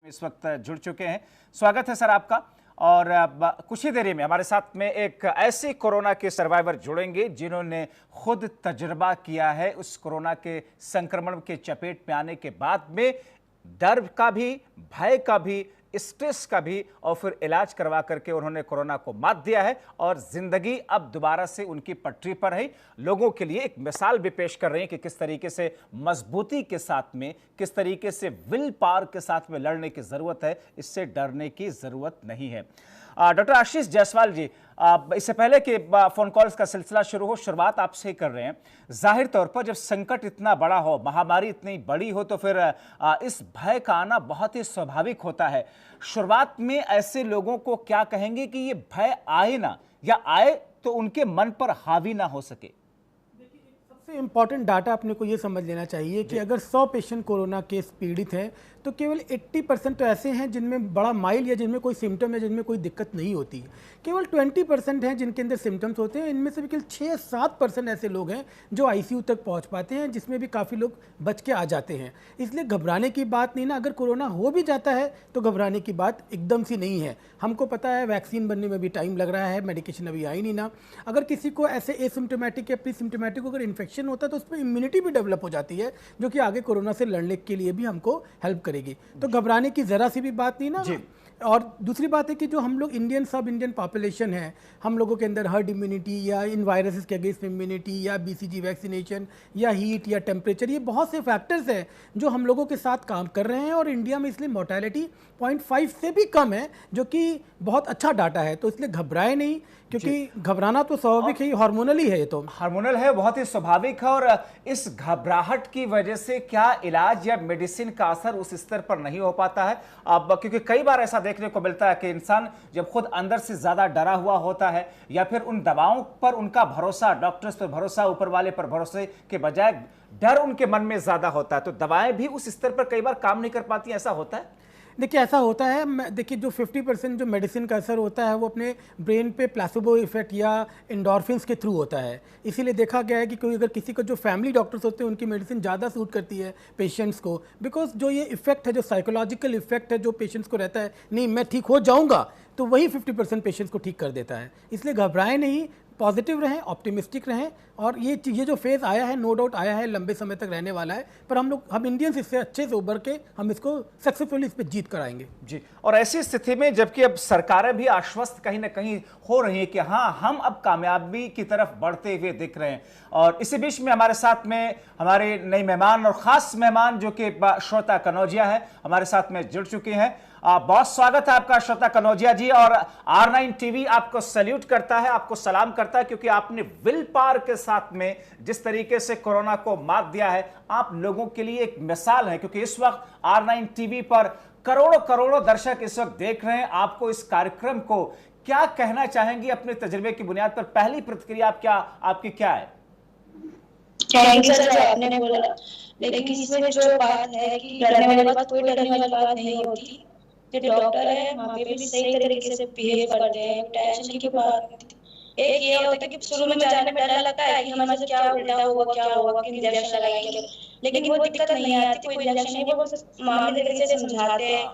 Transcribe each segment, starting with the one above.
इस वक्त जुड़ चुके हैं। स्वागत है सर आपका। और कुछ ही देरी में हमारे साथ में एक ऐसे कोरोना के सर्वाइवर जुड़ेंगे जिन्होंने खुद तजुर्बा किया है उस कोरोना के संक्रमण के चपेट में आने के बाद में डर का भी, भय का भी, स्ट्रेस का भी, और फिर इलाज करवा करके उन्होंने कोरोना को मात दिया है और जिंदगी अब दोबारा से उनकी पटरी पर है। लोगों के लिए एक मिसाल भी पेश कर रहे हैं कि किस तरीके से मजबूती के साथ में, किस तरीके से विल पावर के साथ में लड़ने की जरूरत है, इससे डरने की जरूरत नहीं है। डॉक्टर आशीष जायसवाल जी, इससे पहले कि फोन कॉल्स का सिलसिला शुरू हो, शुरुआत आपसे ही कर रहे हैं। जाहिर तौर पर जब संकट इतना बड़ा हो, महामारी इतनी बड़ी हो, तो फिर इस भय का आना बहुत ही स्वाभाविक होता है। शुरुआत में ऐसे लोगों को क्या कहेंगे कि ये भय आए ना, या आए तो उनके मन पर हावी ना हो सके? सबसे इम्पॉर्टेंट डाटा अपने को ये समझ लेना चाहिए कि अगर 100 पेशेंट कोरोना केस पीड़ित हैं तो केवल 80% तो ऐसे हैं जिनमें बड़ा माइल्ड या जिनमें कोई सिम्टम है, जिनमें कोई दिक्कत नहीं होती है। केवल 20% हैं जिनके अंदर सिम्टम्स होते हैं। इनमें से भी केवल 6-7% ऐसे लोग हैं जो आईसीयू तक पहुंच पाते हैं, जिसमें भी काफ़ी लोग बच के आ जाते हैं। इसलिए घबराने की बात नहीं ना। अगर कोरोना हो भी जाता है तो घबराने की बात एकदम सी नहीं है। हमको पता है वैक्सीन बनने में भी टाइम लग रहा है, मेडिकेशन अभी आई नहीं ना। अगर किसी को ऐसे एसिम्टोमेटिक या प्रीसिम्टोमेटिक अगर इन्फेक्शन होता है तो उस पर इम्यूनिटी भी डेवलप हो जाती है, जो कि आगे कोरोना से लड़ने के लिए भी हमको हेल्प करेगी। तो घबराने की जरा सी भी बात नहीं ना। और दूसरी बात है कि जो हम लोग सब इंडियन पॉपुलेशन है, हम लोगों के अंदर हर्ड इम्यूनिटी या इन वायरसेस के अगेंस्ट इम्यूनिटी या बीसीजी वैक्सीनेशन या हीट या टेम्परेचर, ये बहुत से फैक्टर्स हैं जो हम लोगों के साथ काम कर रहे हैं। और इंडिया में इसलिए मोर्टेलिटी 0.5 से भी कम है, जो कि बहुत अच्छा डाटा है। तो इसलिए घबराए नहीं, क्योंकि घबराना तो स्वाभाविक है, हार्मोनल ही है। ये तो हार्मोनल है, बहुत ही स्वाभाविक है। और इस घबराहट की वजह से क्या इलाज या मेडिसिन का असर उस स्तर पर नहीं हो पाता है? अब क्योंकि कई बार ऐसा देखने को मिलता है कि इंसान जब खुद अंदर से ज्यादा डरा हुआ होता है, या फिर उन दवाओं पर उनका भरोसा, डॉक्टर्स पर भरोसा, ऊपर वाले पर भरोसे के बजाय डर उनके मन में ज्यादा होता है, तो दवाएं भी उस स्तर पर कई बार काम नहीं कर पाती। ऐसा होता है? देखिए, ऐसा होता है। देखिए, जो 50% जो मेडिसिन का असर होता है वो अपने ब्रेन पे प्लेसिबो इफेक्ट या एंडोर्फिन्स के थ्रू होता है। इसीलिए देखा गया है कि कोई अगर किसी को जो फैमिली डॉक्टर्स होते हैं उनकी मेडिसिन ज़्यादा सूट करती है पेशेंट्स को, बिकॉज जो ये इफेक्ट है, जो साइकोलॉजिकल इफेक्ट है जो पेशेंट्स को रहता है, नहीं मैं ठीक हो जाऊँगा, तो वही 50% पेशेंट्स को ठीक कर देता है। इसलिए घबराएं नहीं, पॉजिटिव रहें, ऑप्टिमिस्टिक रहें। और ये जो फेज़ आया है, नो डाउट आया है, लंबे समय तक रहने वाला है, पर हम इंडियंस इससे अच्छे से उभर के हम इसको सक्सेसफुली इस पर जीत कर आएंगे। जी। और ऐसी स्थिति में जबकि अब सरकारें भी आश्वस्त कहीं ना कहीं हो रही है कि हाँ, हम अब कामयाबी की तरफ बढ़ते हुए दिख रहे हैं, और इसी बीच में हमारे साथ में हमारे नई मेहमान और खास मेहमान जो कि श्रोता कनौजिया है, हमारे साथ में जुड़ चुके हैं। बहुत स्वागत है आपका श्रोता कनौजिया जी। और R9 टीवी आपको सैल्यूट करता है, आपको सलाम करता है, क्योंकि आपने विल पावर के साथ में जिस तरीके से कोरोना को मात दिया है, आप लोगों के लिए एक मिसाल है। क्योंकि इस वक्त R9 टीवी पर करोड़ों करोड़ों दर्शक इस वक्त देख रहे हैं आपको, इस कार्यक्रम को। क्या कहना चाहेंगे अपने तजुर्बे की बुनियाद पर? पहली प्रतिक्रिया आपकी क्या है? थैंक यू सर, जो आपने बोला। लेकिन इसमें जो बात है कि डरने वाली बात, कोई डरने वाली बात नहीं होती। जो डॉक्टर है वहाँ पे भी सही तरीके से बिहेव करते हैं, टेंशन की बात नहीं थी। एक ये होता है कि शुरू में जाने में डर लगता है कि हमारे से क्या उल्टा होगा, क्या होगा, कि इंजेक्शन लगाएंगे, लेकिन वो दिक्कत नहीं आती। कोई इंजेक्शन नहीं, वो बस मामले तरीके से समझाते हैं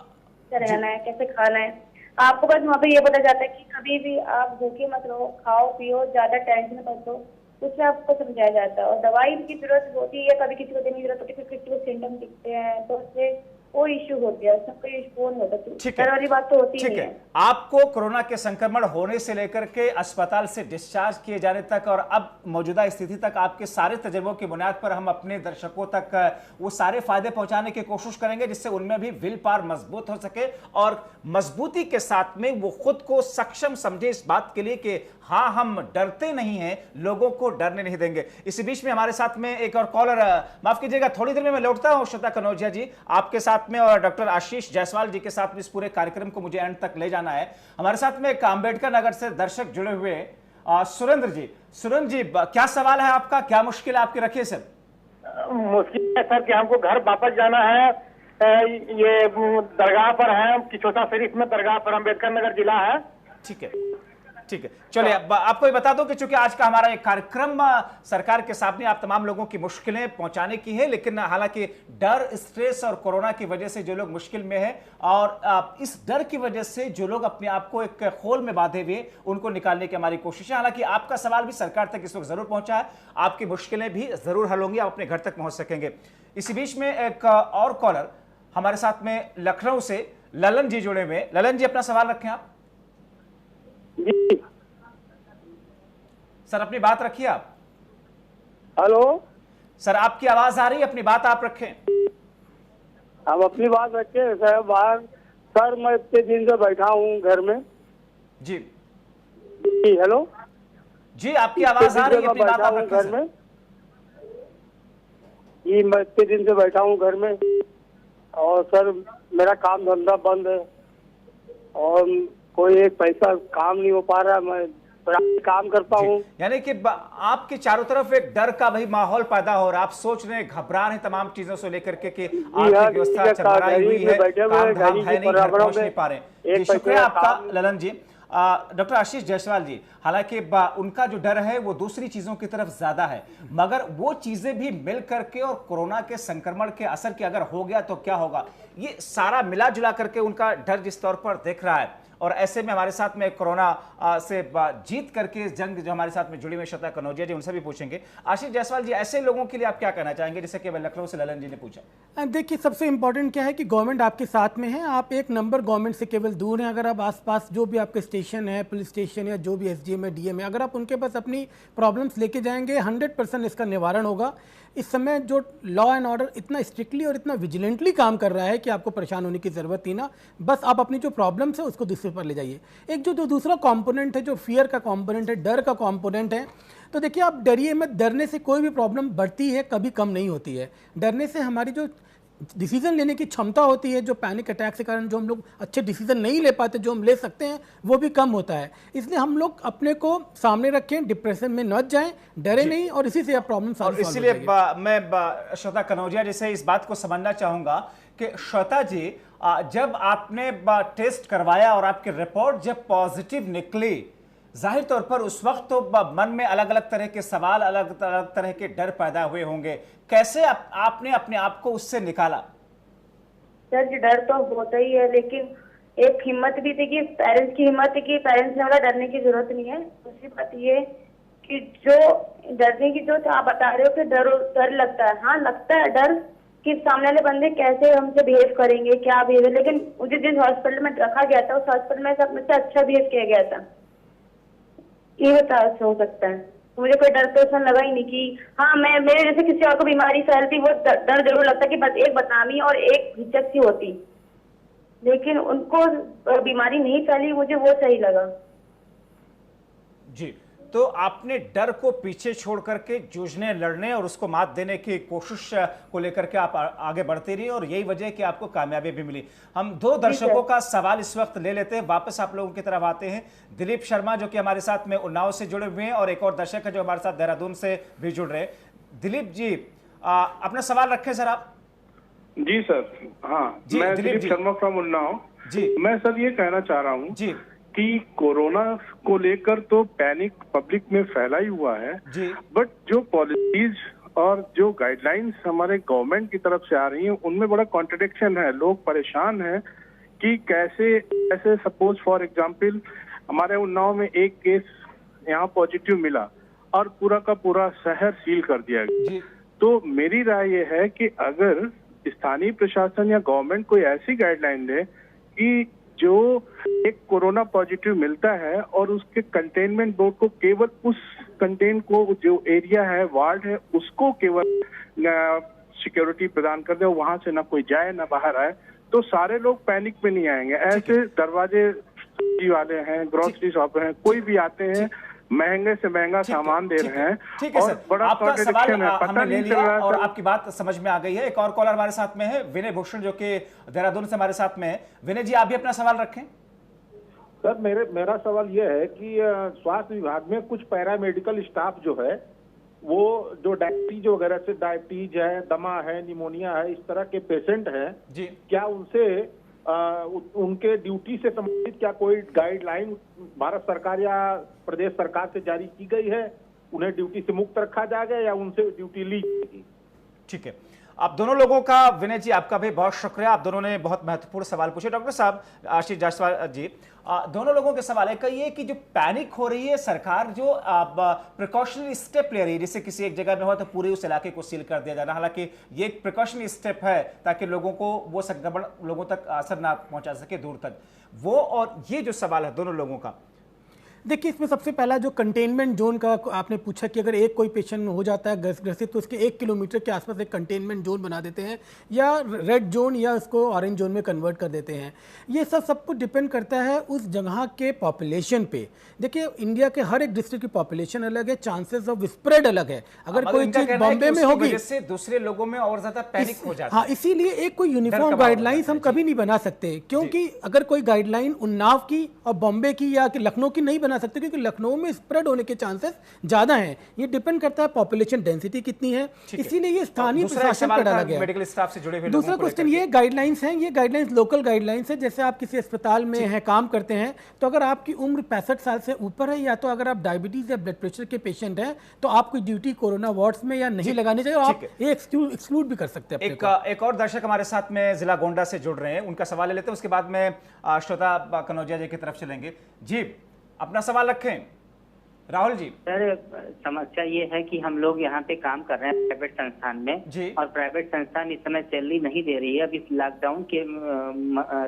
कैसे रहना है, कैसे खाना है। आपको बस वहाँ पे ये पता जाता है कि कभी भी आप भूखे मत रहो, खाओ पियो, ज्यादा टेंशन मत लो, उससे आपको समझाया जाता है। और दवाई की जरूरत होती है, कभी किसी को देने की जरूरत होती है, किसी को सिम्टम दिखते हैं तो उससे वो इश्यू होती है, उसमें कोई इश्यू नहीं होता। ठीक है, वाली बात तो होती ठीक है। आपको कोरोना के संक्रमण होने से लेकर के अस्पताल से डिस्चार्ज किए जाने तक और अब मौजूदा स्थिति तक, आपके सारे तजुर्बों की बुनियाद पर हम अपने दर्शकों तक वो सारे फायदे पहुंचाने की कोशिश करेंगे जिससे उनमें भी विल पावर मजबूत हो सके, और मजबूती के साथ में वो खुद को सक्षम समझे इस बात के लिए कि हाँ, हम डरते नहीं हैं, लोगों को डरने नहीं देंगे। इसी बीच में हमारे साथ में एक और कॉलर, माफ कीजिएगा, थोड़ी देर में मैं लौटता हूं श्रोता कनौजिया जी आपके साथ में, और डॉक्टर आशीष जायसवाल जी के साथ में इस पूरे कार्यक्रम को मुझे एंड तक ले जाना है। हमारे साथ में एक अम्बेडकर नगर से दर्शक जुड़े हुए सुरेंद्र जी। सुरेंद्र जी, क्या सवाल है आपका, क्या मुश्किल है आपकी? रखिए सर। मुश्किल है सर कि हमको घर वापस जाना है। ये दरगाह पर है, किचौसा शरीफ में दरगाह पर, अम्बेडकर नगर जिला है। ठीक है, ठीक है, चलिए आपको ये बता दो कि चूंकि आज का हमारा एक कार्यक्रम सरकार के सामने आप तमाम लोगों की मुश्किलें पहुंचाने की है, लेकिन हालांकि डर, स्ट्रेस और कोरोना की वजह से जो लोग मुश्किल में हैं और इस डर की वजह से जो लोग अपने आप को एक खोल में बांधे हुए उनको निकालने की हमारी कोशिश है। हालांकि आपका सवाल भी सरकार तक इस वक्त जरूर पहुंचा है, आपकी मुश्किलें भी जरूर हल होंगी, आप अपने घर तक पहुंच सकेंगे। इसी बीच में एक और कॉलर हमारे साथ में लखनऊ से ललन जी जुड़े हुए। ललन जी, अपना सवाल रखें आप। जी सर, अपनी बात रखिए आप। हेलो सर, आपकी आवाज आ रही है, अपनी बात आप रखें। हम अपनी बात रखे सर बाहर। सर मैं इतने दिन से बैठा हूँ घर में। जी जी हेलो जी, आपकी आवाज आ रही है, अपनी बात आप रखें घर सर। में। जी मैं इतने दिन से बैठा हूँ घर में और सर मेरा काम धंधा बंद है और कोई एक पैसा काम नहीं हो पा रहा। मैं काम करता हूँ। यानी कि आपके चारों तरफ एक डर का भाई माहौल पैदा हो रहा है, आप सोच रहे हैं, घबरा रहे हैं तमाम चीजों से लेकर के कि आर्थिक व्यवस्था चरमराई हुई है, काम धाम है नहीं, घर पहुंच नहीं पा रहे। जी शुक्रिया आपका ललन जी। डॉक्टर आशीष जायसवाल जी, हालांकि उनका जो डर है वो दूसरी चीजों की तरफ ज्यादा है, मगर वो चीजें भी मिल करके और कोरोना के संक्रमण के असर के अगर हो गया तो क्या होगा, ये सारा मिला जुला करके उनका डर जिस तौर पर देख रहा है। और ऐसे में हमारे साथ में कोरोना से जीत करके जंग जो हमारे साथ में जुड़ी हुई श्वेता कनौजिया जी, उनसे भी पूछेंगे। आशीष जायसवाल जी, ऐसे लोगों के लिए आप क्या कहना चाहेंगे, जैसे कि लखनऊ से ललन जी ने पूछा? देखिए, सबसे इंपॉर्टेंट क्या है कि गवर्नमेंट आपके साथ में है, आप एक नंबर गवर्नमेंट से केवल दूर हैं। अगर आप आसपास जो भी आपके स्टेशन है, पुलिस स्टेशन या जो भी एसडीएम है, डीएम है, अगर आप उनके पास अपनी प्रॉब्लम्स लेके जाएंगे 100% इसका निवारण होगा। इस समय जो लॉ एंड ऑर्डर इतना स्ट्रिक्टली और इतना विजिलेंटली काम कर रहा है कि आपको परेशान होने की ज़रूरत ही ना, बस आप अपनी जो प्रॉब्लम्स है उसको दूसरे पर ले जाइए। एक जो दूसरा कंपोनेंट है, जो फियर का कंपोनेंट है, डर का कंपोनेंट है, तो देखिए आप डरिए मत। डरने से कोई भी प्रॉब्लम बढ़ती है, कभी कम नहीं होती है। डरने से हमारी जो डिसीजन लेने की क्षमता होती है, जो पैनिक अटैक के कारण जो हम लोग अच्छे डिसीजन नहीं ले पाते, जो हम ले सकते हैं, वो भी कम होता है। इसलिए हम लोग अपने को सामने रखें, डिप्रेशन में न जाएं, डरे नहीं, और इसी से आप प्रॉब्लम सॉल्व हो जाएगी। इसलिए मैं श्वेता कनौजिया जी से इस बात को समझना चाहूंगा कि श्वेता जी, जब आपने टेस्ट करवाया और आपकी रिपोर्ट जब पॉजिटिव निकली, जाहिर तौर पर उस वक्त तो मन में अलग अलग तरह के सवाल, अलग अलग तरह के डर पैदा हुए होंगे। कैसे आपने अपने आप को उससे निकाला? सर जी, डर तो होता ही है, लेकिन एक हिम्मत भी थी कि पेरेंट्स की हिम्मत थी कि पेरेंट्स ने बोला डरने की जरूरत नहीं है। दूसरी बात ये कि जो डरने की जो आप बता रहे हो कि डर लगता है, हाँ लगता है डर कि सामने वाले बंदे कैसे हमसे बिहेव करेंगे, क्या बिहेव। लेकिन मुझे जिस हॉस्पिटल में रखा गया था, उस हॉस्पिटल में सब मुझसे अच्छा बिहेव किया गया था। ये बता हो सकता है, मुझे कोई डर तो ऐसा लगा ही नहीं कि हाँ मैं मेरे जैसे किसी और को बीमारी फैलती, वो डर जरूर लगता कि बस एक बदनामी और एक हिचक सी होती, लेकिन उनको बीमारी नहीं फैली, मुझे वो सही लगा। जी, तो आपने डर को पीछे छोड़ करके जूझने, लड़ने और उसको मात देने की कोशिश को लेकर के आप आगे बढ़ते रहिए, और यही वजह है कि आपको कामयाबी भी मिली। हम दो दर्शकों का सवाल इस वक्त ले लेते हैं, वापस आप लोगों की तरफ आते हैं। दिलीप शर्मा जो कि हमारे साथ में उन्नाव से जुड़े हुए हैं, और एक और दर्शक है जो हमारे साथ देहरादून से भी जुड़ रहे हैं। दिलीप जी, अपना सवाल रखें सर आप। जी सर। हाँ जी, मैं दिलीप दिलीप शर्मा फ्रॉम उन्नाव। जी, मैं सर ये कहना चाह रहा हूँ जी कि कोरोना को लेकर तो पैनिक पब्लिक में फैला ही हुआ है जी, बट जो पॉलिसीज और जो गाइडलाइंस हमारे गवर्नमेंट की तरफ से आ रही हैं उनमें बड़ा कॉन्ट्रडिक्शन है। लोग परेशान हैं कि कैसे ऐसे, सपोज फॉर एग्जांपल हमारे उन्नाव में एक केस यहाँ पॉजिटिव मिला और पूरा का पूरा शहर सील कर दिया गया। तो मेरी राय ये है कि अगर स्थानीय प्रशासन या गवर्नमेंट कोई ऐसी गाइडलाइन दे कि जो एक कोरोना पॉजिटिव मिलता है और उसके कंटेनमेंट बोर्ड को केवल उस कंटेन को, जो एरिया है, वार्ड है, उसको केवल सिक्योरिटी प्रदान कर दे, वहां से ना कोई जाए ना बाहर आए, तो सारे लोग पैनिक में नहीं आएंगे। ऐसे दरवाजे वाले हैं, ग्रोसरी शॉप हैं, कोई भी आते हैं, महंगे से महंगा सामान दे रहे हैं। ठीक है सर, बड़ा आपका सवाल पता हमने ले नहीं चल लिया रहा और है। आपकी बात समझ में आ गई है। एक और कॉलर हमारे साथ में है, विनय भूषण, जो कि देहरादून से हमारे साथ में है। विनय जी, आप भी अपना सवाल रखें। सर मेरा सवाल यह है कि स्वास्थ्य विभाग में कुछ पैरामेडिकल स्टाफ जो है, वो जो डायबिटीज वगैरह से, डायबिटीज है, दमा है, निमोनिया है, इस तरह के पेशेंट हैं, जी, क्या उनसे उनके ड्यूटी से संबंधित क्या कोई गाइडलाइन भारत सरकार या प्रदेश सरकार से जारी की गई है? उन्हें ड्यूटी से मुक्त रखा जाएगा या उनसे ड्यूटी ली जाएगी? ठीक है, आप दोनों लोगों का, विनय जी आपका भी बहुत शुक्रिया, आप दोनों ने बहुत महत्वपूर्ण सवाल पूछे। डॉक्टर साहब, आशीष जायसवाल जी, दोनों लोगों के सवाल है कि ये कि जो पैनिक हो रही है, सरकार जो प्रिकॉशनरी स्टेप ले रही है, जैसे किसी एक जगह में हो तो पूरे उस इलाके को सील कर दिया जाना, हालांकि ये एक प्रिकॉशनरी स्टेप है ताकि लोगों को वो संक्रमण लोगों तक असर ना पहुंचा सके दूर तक, वो और ये जो सवाल है दोनों लोगों का। देखिए, इसमें सबसे पहला जो कंटेनमेंट जोन का आपने पूछा कि अगर एक कोई पेशेंट हो जाता है ग्रसित तो उसके 1 किलोमीटर के आसपास एक कंटेनमेंट जोन बना देते हैं या रेड जोन या उसको ऑरेंज जोन में कन्वर्ट कर देते हैं। ये सब कुछ डिपेंड करता है उस जगह के पॉपुलेशन पे। देखिए, इंडिया के हर एक डिस्ट्रिक्ट की पॉपुलेशन अलग है, चांसेस ऑफ स्प्रेड अलग है। अगर कोई चीज बॉम्बे में होगी से दूसरे लोगों में और ज्यादा पैनिक हो जाता है। हाँ, इसीलिए एक कोई यूनिफॉर्म गाइडलाइंस हम कभी नहीं बना सकते, क्योंकि अगर कोई गाइडलाइन उन्नाव की और बॉम्बे की या लखनऊ की नहीं बना सकते, क्योंकि लखनऊ में स्प्रेड होने के चांसेस ज्यादा हैं। ये डिपेंड करता है पॉपुलेशन डेंसिटी कितनी है, इसीलिए ये स्थानीय प्रशासन पर डाला गया। मेडिकल स्टाफ से जुड़े हुए दूसरा क्वेश्चन, ये गाइडलाइंस हैं, ये गाइडलाइंस लोकल गाइडलाइंस है। जैसे आप किसी अस्पताल में हैं, काम करते हैं, तो अगर आपकी उम्र 65 साल से ऊपर है या तो अगर आप डायबिटीज या ब्लड प्रेशर के पेशेंट हैं तो आपकी ड्यूटी कोरोना वार्ड्स में या नहीं लगानी चाहिए, आप ये एक्सक्लूड भी कर सकते हैं। एक और दर्शक हमारे साथ में जिला गोंडा से जुड़ रहे हैं, उनका सवाल ले लेते हैं, उसके बाद में श्रोता कनौजिया जी की तरफ चलेंगे। जी, अपना सवाल रखें राहुल जी। सर, समस्या ये है कि हम लोग यहाँ पे काम कर रहे हैं प्राइवेट संस्थान में जी। और प्राइवेट संस्थान इस समय सैलरी नहीं दे रही है। अब इस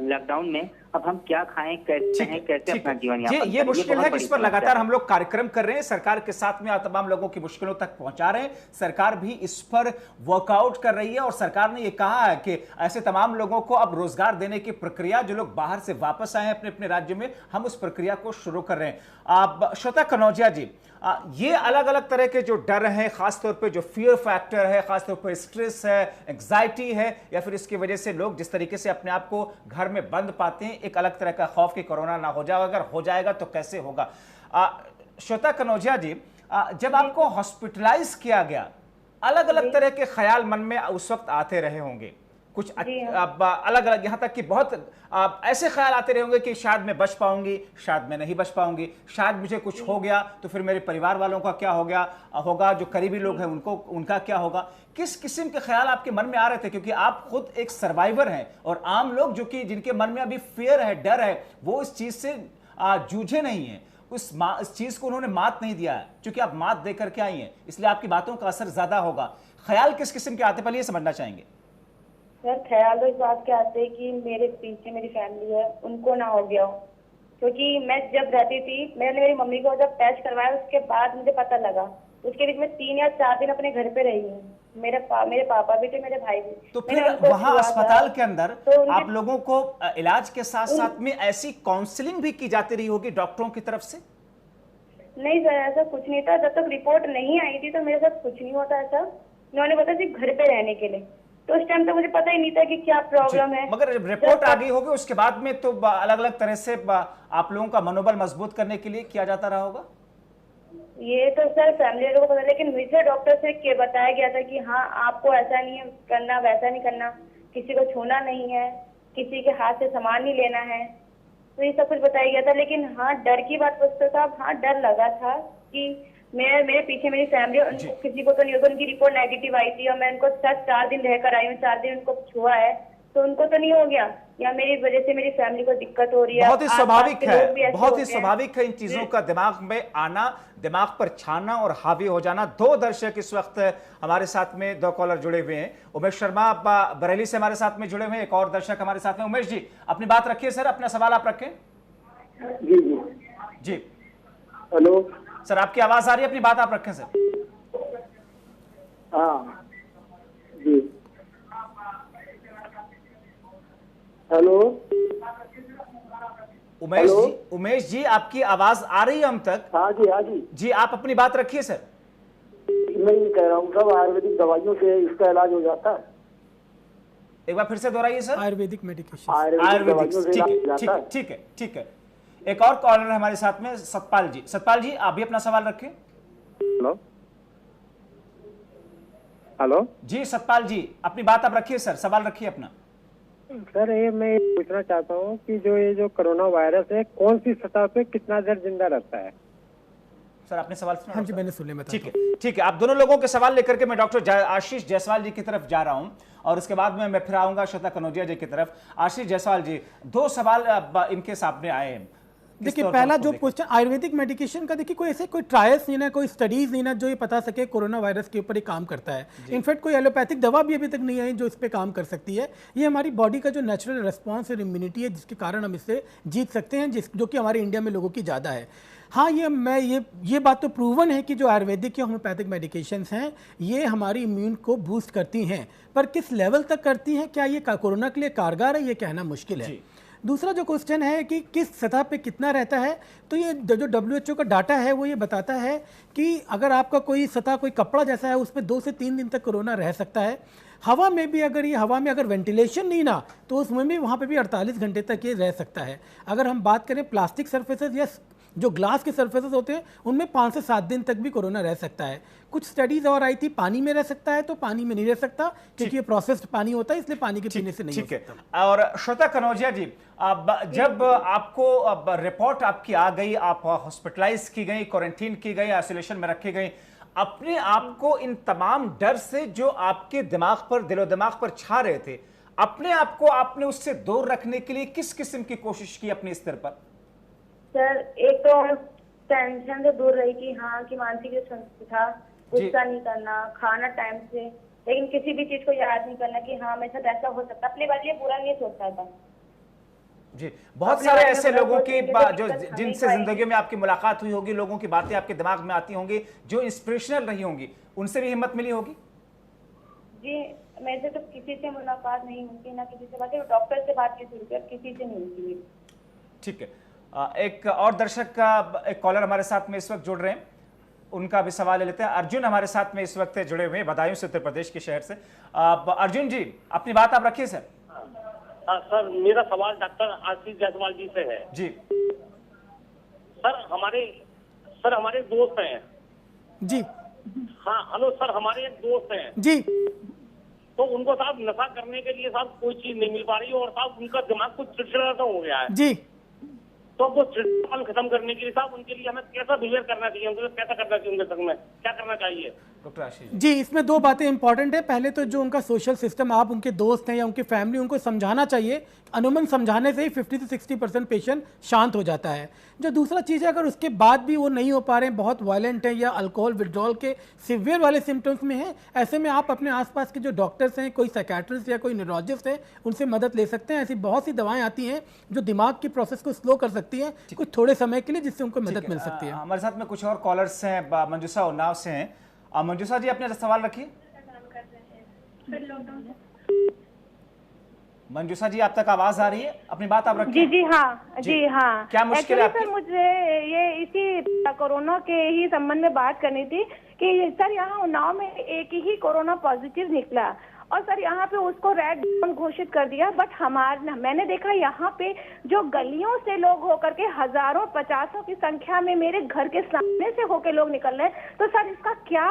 लॉकडाउन में अब हम क्या खाएं, कैसे हैं, कैसे अपना जीवन यापन ये मुश्किल है जिस पर लगातार हम लोग कार्यक्रम कर रहे हैं, सरकार के साथ में तमाम लोगों की मुश्किलों तक पहुंचा रहे हैं। सरकार भी इस पर वर्कआउट कर रही है और सरकार ने ये कहा है कि ऐसे तमाम लोगों को अब रोजगार देने की प्रक्रिया, जो लोग बाहर से वापस आए हैं अपने अपने राज्य में, हम उस प्रक्रिया को शुरू कर रहे हैं। अब श्रोता कनौजिया जी, ये अलग अलग तरह के जो डर हैं, खासतौर पे जो फियर फैक्टर है, खासतौर पे स्ट्रेस है, एंग्जाइटी है, या फिर इसकी वजह से लोग जिस तरीके से अपने आप को घर में बंद पाते हैं, एक अलग तरह का खौफ कि कोरोना ना हो जाए, अगर हो जाएगा तो कैसे होगा। श्वेता कनौजिया जी, जब आपको हॉस्पिटलाइज किया गया, अलग अलग तरह के ख्याल मन में उस वक्त आते रहे होंगे, कुछ अलग अलग, यहाँ तक कि बहुत ऐसे ख्याल आते रहे होंगे कि शायद मैं बच पाऊंगी, शायद मैं नहीं बच पाऊंगी, शायद मुझे कुछ हो गया तो फिर मेरे परिवार वालों का क्या होगा, जो करीबी लोग हैं उनका क्या होगा। किस किस्म के ख्याल आपके मन में आ रहे थे, क्योंकि आप खुद एक सर्वाइवर हैं और आम लोग जो कि जिनके मन में अभी फियर है, डर है, वो इस चीज से जूझे नहीं है, इस चीज को उन्होंने मात नहीं दिया है, क्योंकि आप मात देकर के आई हैं, इसलिए आपकी बातों का असर ज्यादा होगा। ख्याल किस किस्म के आते, पहले ये समझना चाहेंगे। सर, ख्याल तो इस बात के आते हैं कि मेरे पीछे मेरी फैमिली है, उनको ना हो गया हो, क्योंकि मैं जब रहती थी, मैंने मेरी मम्मी को जब टेस्ट करवाया उसके बाद मुझे पता लगा, उसके बीच में 3 या 4 दिन अपने घर पे रही हूँ। मेरे पापा भी थे, मेरे भाई भी। तो फिर वहाँ अस्पताल के अंदर तो आप लोगों को इलाज के साथ साथ में ऐसी काउंसलिंग भी की जाती रही होगी डॉक्टरों की तरफ से? नहीं सर, ऐसा कुछ नहीं था। जब तक रिपोर्ट नहीं आई थी तो मेरे साथ कुछ नहीं होता ऐसा। उन्होंने बताया सिर्फ घर पे रहने के लिए, तो उस टाइम तो मुझे पता ही नहीं था कि क्या प्रॉब्लम है। मगर जब रिपोर्ट आ गई होगी उसके बाद में तो अलग अलग तरह से आप लोगों का मनोबल मजबूत करने के लिए किया जाता रहा होगा। ये तो सर फैमिली वालों को पता, लेकिन मुझे डॉक्टर से बताया गया था कि हाँ, आपको ऐसा नहीं है करना, वैसा नहीं करना, किसी को छूना नहीं है, किसी के हाथ से सामान नहीं लेना है, तो ये सब कुछ बताया गया था। लेकिन हाँ, डर की बात पूछते साहब, हाँ डर लगा था कि मेरे पीछे मेरी फैमिली, उनको किसी को तो नहीं होगा। उनकी रिपोर्ट नेगेटिव आई थी और मैं उनको 4 दिन रहकर आई हूँ, 4 दिन उनको छुआ है, तो उनको तो नहीं हो गया, या मेरी वजह से मेरी फैमिली को दिक्कत हो रही है। बहुत ही स्वाभाविक है, बहुत ही स्वाभाविक है इन चीजों का दिमाग में आना, दिमाग पर छाना और हावी हो जाना। 2 दर्शक इस वक्त हमारे साथ में, 2 कॉलर जुड़े हुए हैं। उमेश शर्मा बरेली से हमारे साथ में जुड़े हुए हैं, एक और दर्शक हमारे साथ में। उमेश जी, अपनी बात रखिए सर, अपना सवाल आप रखें। जी जी जी, हेलो सर, आपकी आवाज आ रही है, अपनी बात आप रखें सर। हाँ जी, हेलो उमेश जी, आपकी आवाज आ रही है हम तक? हाँ जी, हाँ जी जी, आप अपनी बात रखिए सर। मैं ये कह रहा हूँ सब आयुर्वेदिक दवाइयों से इसका इलाज हो जाता है। एक बार फिर से दोहराइए सर। आयुर्वेदिक मेडिकेशन, आयुर्वेदिक, ठीक है। एक और कॉलर है हमारे साथ में, सतपाल जी। सतपाल जी, आप भी अपना सवाल रखें। हेलो हेलो जी, सतपाल जी, अपनी बात आप रखिए सर, सवाल रखिए अपना। सर ये मैं ये पूछना चाहता हूँ कि जो कोरोना वायरस है कौन सी सतह पे कितना देर जिंदा रहता है? सर आपने सवाल सुना? हाँ जी, मैंने सुने में। ठीक है, ठीक है। आप दोनों लोगों के सवाल लेकर के मैं डॉक्टर आशीष जायसवाल जी की तरफ जा रहा हूं और उसके बाद में मैं फिर आऊंगा श्वेता कनौजिया जी की तरफ। आशीष जायसवाल जी, दो सवाल इनके सामने आए हैं। देखिए, पहला जो क्वेश्चन आयुर्वेदिक मेडिकेशन का, देखिए कोई ऐसे कोई ट्रायल्स नहीं ना, कोई स्टडीज नहीं ना जो ये पता सके कोरोना वायरस के ऊपर ये काम करता है। इनफैक्ट कोई एलोपैथिक दवा भी अभी तक नहीं आई जो इस पे काम कर सकती है। ये हमारी बॉडी का जो नेचुरल रिस्पॉन्स और इम्यूनिटी है जिसके कारण हम इससे जीत सकते हैं, जो कि हमारे इंडिया में लोगों की ज़्यादा है। हाँ, ये बात तो प्रूवन है कि जो आयुर्वेदिक या होम्योपैथिक मेडिकेशंस हैं ये हमारी इम्यून को बूस्ट करती हैं, पर किस लेवल तक करती हैं, क्या ये कोरोना के लिए कारगर है, ये कहना मुश्किल है। दूसरा जो क्वेश्चन है कि किस सतह पे कितना रहता है, तो ये जो WHO का डाटा है वो ये बताता है कि अगर आपका कोई सतह कोई कपड़ा जैसा है उस पर 2 से 3 दिन तक कोरोना रह सकता है। हवा में भी अगर वेंटिलेशन नहीं ना तो उसमें भी वहाँ पे भी 48 घंटे तक ये रह सकता है। अगर हम बात करें प्लास्टिक सर्फेसेस या जो ग्लास के सर्फेसेस होते हैं उनमें 5 से 7 दिन तक भी कोरोना रह सकता है। कुछ स्टडीज और आई थी पानी में रह सकता है, तो पानी में नहीं रह सकता क्योंकि ये प्रोसेस्ड पानी होता है, इसलिए पानी के पीने से नहीं हो सकता। ठीक है। और श्वेता कनौजिया जी, जब आपको रिपोर्ट आपकी आ गई, आप हॉस्पिटलाइज की गई, क्वारंटीन की गई, आइसोलेशन में रखी गई, अपने आप को इन तमाम डर से जो आपके दिमाग पर, दिलो दिमाग पर छा रहे थे, अपने आप को आपने उससे दूर रखने के लिए किस किस्म की कोशिश की अपने स्तर पर? सर एक तो टेंशन से दूर रही कि हाँ कि मानसिक संतुलन था, गुस्सा नहीं करना, खाना टाइम से, लेकिन किसी भी चीज को याद नहीं करना कि हाँ मेरे साथ ऐसा हो सकता, अपने बारे में बुरा नहीं सोचता था। जी, बहुत सारे ऐसे लोगों की जो जिनसे जिंदगी में आपकी मुलाकात हुई होगी, लोगों की बातें आपके दिमाग में आती होंगी जो इंस्पिरेशनल रही होंगी, उनसे भी हिम्मत मिली होगी? जी, मेरे से तो किसी से मुलाकात नहीं होती, ना किसी से बात, डॉक्टर से बात की शुरू किसी से नहीं होती। ठीक है, एक और दर्शक का, एक कॉलर हमारे साथ में इस वक्त जुड़ रहे हैं, उनका भी सवाल ले लेते हैं। अर्जुन हमारे साथ में इस वक्त जुड़े हुए हैं बदायूं से, उत्तर प्रदेश के शहर से। अर्जुन जी, अपनी बात आप रखिए सर। सर मेरा सवाल डॉक्टर आशीष जायसवाल जी से है। जी सर, हमारे दोस्त हैं जी। हाँ हेलो सर, हमारे एक दोस्त हैं जी, तो उनको साहब नशा करने के लिए साहब कोई चीज नहीं मिल पा रही है और साहब उनका दिमाग कुछ चिड़चिड़ा सा हो गया है जी। तो वो चिड़चिड़ापन खत्म करने के लिए साहब उनके लिए हमें कैसा बिहेव करना चाहिए, उनको कैसा करना चाहिए, उनके संग में क्या करना चाहिए? डॉक्टर आशीष जी, इसमें दो बातें इंपॉर्टेंट है। पहले तो जो उनका सोशल सिस्टम, आप उनके दोस्त हैं या उनकी फैमिली, उनको समझाना चाहिए। अनुमन समझाने से ही 50 से 60% पेशेंट शांत हो जाता है। जो दूसरा चीज़ है, अगर उसके बाद भी वो नहीं हो पा रहे हैं, बहुत वायलेंट है या अल्कोहल विड्रॉल के सिवियर वाले सिम्टम्स में हैं, ऐसे में आप अपने आसपास के जो डॉक्टर्स हैं, कोई साइकियाट्रिस्ट या कोई न्यूरोलॉजिस्ट है, उनसे मदद ले सकते हैं। ऐसी बहुत सी दवाएं आती हैं जो दिमाग की प्रोसेस को स्लो कर सकती हैं कुछ थोड़े समय के लिए, जिससे उनको मदद मिल सकती है। हमारे साथ में कुछ और कॉलर्स हैं, मंजूषा उन्नाव से हैं। मंजूषा जी, अपने सवाल रखिए। मंजूषा जी, आप तक आवाज आ रही है, अपनी बात आप रखिए। जी हाँ, जी हाँ। क्या मुश्किल है आपकी? सर मुझे ये इसी कोरोना के ही संबंध में बात करनी थी कि सर यहाँ उन्नाव में एक ही कोरोना पॉजिटिव निकला और सर यहाँ पे उसको रेड जोन घोषित कर दिया, बट मैंने देखा यहाँ पे जो गलियों से लोग होकर के हजारों 50 की संख्या में मेरे घर के सामने से होके लोग निकल रहे हैं। तो सर इसका क्या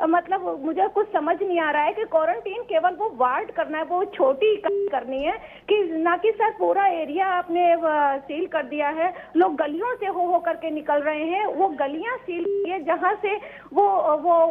मतलब, मुझे कुछ समझ नहीं आ रहा है कि क्वारंटीन केवल वो वार्ड करना है, वो छोटी करनी है कि ना कि सर पूरा एरिया आपने सील कर दिया है। लोग गलियों से हो करके निकल रहे हैं, वो गलियां सील किए जहाँ से वो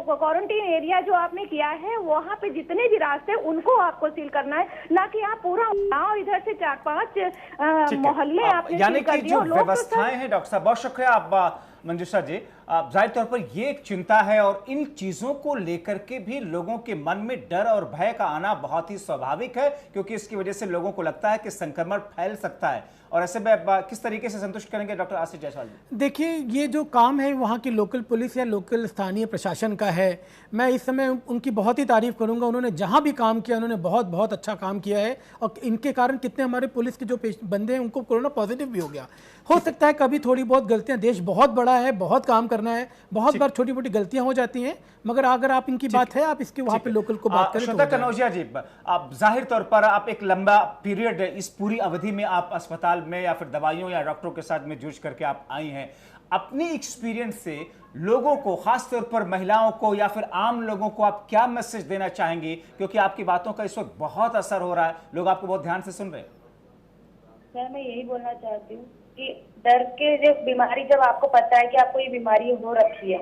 क्वारंटीन एरिया जो आपने किया है वहाँ पे जितने भी रास्ते उनको आपको सील करना है, ना कि आप पूरा गांव इधर से 4-5 मोहल्ले आपने यानी सील कर कि दिए। जो व्यवस्थाएं हैं, डॉक्टर साहब बहुत शुक्रिया आप मंजूषा जी। जाहिर तौर पर ये एक चिंता है और इन चीजों को लेकर के भी लोगों के मन में डर और भय का आना बहुत ही स्वाभाविक है, क्योंकि इसकी वजह से लोगों को लगता है कि संक्रमण फैल सकता है। और ऐसे में किस तरीके से संतुष्ट करेंगे डॉक्टर आशीष जायसवाल जी? देखिए, ये जो काम है वहाँ की लोकल पुलिस या लोकल स्थानीय प्रशासन का है। मैं इस समय उनकी बहुत ही तारीफ करूँगा। उन्होंने जहाँ भी काम किया उन्होंने बहुत बहुत अच्छा काम किया है और इनके कारण कितने हमारे पुलिस के जो बंदे हैं उनको कोरोना पॉजिटिव भी हो गया। हो सकता है कभी थोड़ी बहुत गलतियां, देश बहुत बड़ा है, बहुत काम करना है, बहुत बार छोटी मोटी गलतियां हो जाती हैं, मगर अगर आप इनकी बात है, आप इसके वहां पे लोकल को बात करें। श्वेता कनौजिया जी, आप जाहिर तौर पर आप एक लंबा पीरियड, इस पूरी अवधि में आप अस्पताल में या फिर दवाइयों या डॉक्टरों के साथ में जूझ करके आप आई हैं। अपनी एक्सपीरियंस से लोगों को, खासतौर पर महिलाओं को या फिर आम लोगों को आप क्या मैसेज देना चाहेंगी, क्योंकि आपकी बातों का इस वक्त बहुत असर हो रहा है, लोग आपको बहुत ध्यान से सुन रहे हैं। सर मैं यही बोलना चाहती हूँ कि डर के जब बीमारी, जब आपको पता है कि आपको ये बीमारी हो रखी है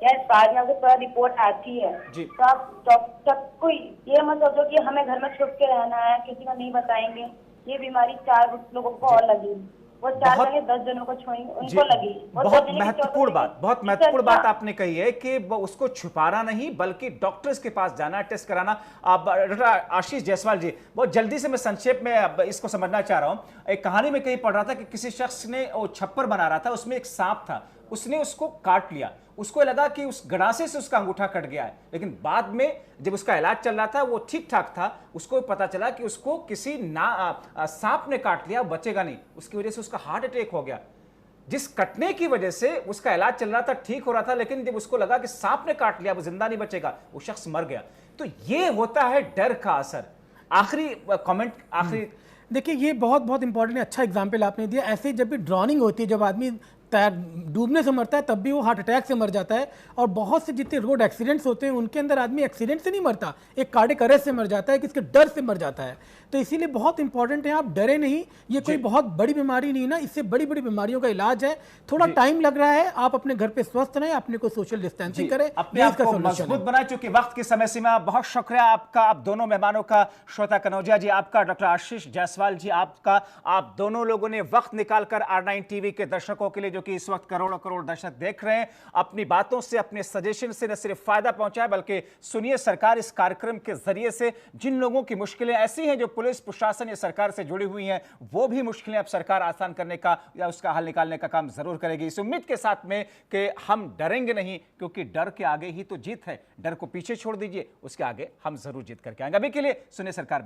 या इस बाद में आपको रिपोर्ट आती है, तो आप डॉक्टर को ये मत सोचो कि हमें घर में छुप के रहना है, किसी को नहीं बताएंगे। ये बीमारी 4 लोगों को और लगी, वो 4 जने 10 जनों को छोड़ेंगे, उनको लगी। बहुत महत्वपूर्ण बात आपने कही है कि उसको छुपाना नहीं बल्कि डॉक्टर्स के पास जाना, टेस्ट कराना। डॉक्टर आशीष जायसवाल जी, बहुत जल्दी से मैं संक्षेप में इसको समझना चाह रहा हूं। एक कहानी में कहीं पढ़ रहा था कि किसी शख्स ने वो छप्पर बना रहा था, उसमें एक सांप था, उसने उसको काट लिया। उसको लगा कि उस गड़ासे से उसका अंगूठा कट गया है, लेकिन बाद में जब उसका इलाज चल रहा था वो ठीक ठाक था, उसको पता चला कि उसको किसी सांप ने काट लिया, बचेगा नहीं। उसकी वजह से उसका हार्ट अटैक हो गया। जिस कटने की वजह से उसका इलाज चल रहा था, ठीक हो रहा था, लेकिन जब उसको लगा कि सांप ने काट लिया, वो जिंदा नहीं बचेगा, वो शख्स मर गया। तो ये होता है डर का असर। आखिरी कमेंट, आखिरी देखिए, ये बहुत इंपॉर्टेंट अच्छा एग्जाम्पल आपने दिया। ऐसे जब भी ड्रॉनिंग होती है, जब आदमी डूबने से मरता है तब भी वो हार्ट अटैक से मर जाता है। और बहुत से जितने रोड एक्सीडेंट्स होते हैं उनके अंदर आदमी एक्सीडेंट से नहीं मरता, एक कार्डियक अरेस्ट से मर जाता है, किसके डर से मर जाता है। तो इसीलिए बहुत इंपॉर्टेंट है आप डरे नहीं। ये कोई बहुत बड़ी बीमारी नहीं ना, इससे बड़ी बड़ी बीमारियों का इलाज है। थोड़ा टाइम लग रहा है, आप अपने घर पे स्वस्थ रहें, अपने को सोशल डिस्टेंसिंग करें, अपने आप को मजबूत बनाए। चूंकि वक्त की समय सीमा, बहुत शुक्रिया आपका, आप दोनों मेहमानों का, श्वेता कनौजिया जी आपका, डॉक्टर आशीष जायसवाल जी आपका। आप दोनों लोगों ने वक्त निकालकर R9 टीवी के दर्शकों के लिए, जो कि इस वक्त करोड़ों करोड़ दर्शक देख रहे हैं, अपनी बातों से, अपने सजेशन से न सिर्फ फायदा पहुंचाए बल्कि सुनिए सरकार इस कार्यक्रम के जरिए से जिन लोगों की मुश्किलें ऐसी हैं जो पुलिस प्रशासन या सरकार से जुड़ी हुई हैं, वो भी मुश्किलें अब सरकार आसान करने का या उसका हल निकालने का काम जरूर करेगी। इस उम्मीद के साथ में कि हम डरेंगे नहीं, क्योंकि डर के आगे ही तो जीत है। डर को पीछे छोड़ दीजिए, उसके आगे हम जरूर जीत करके आएंगे। अभी के लिए सुनिए सरकार।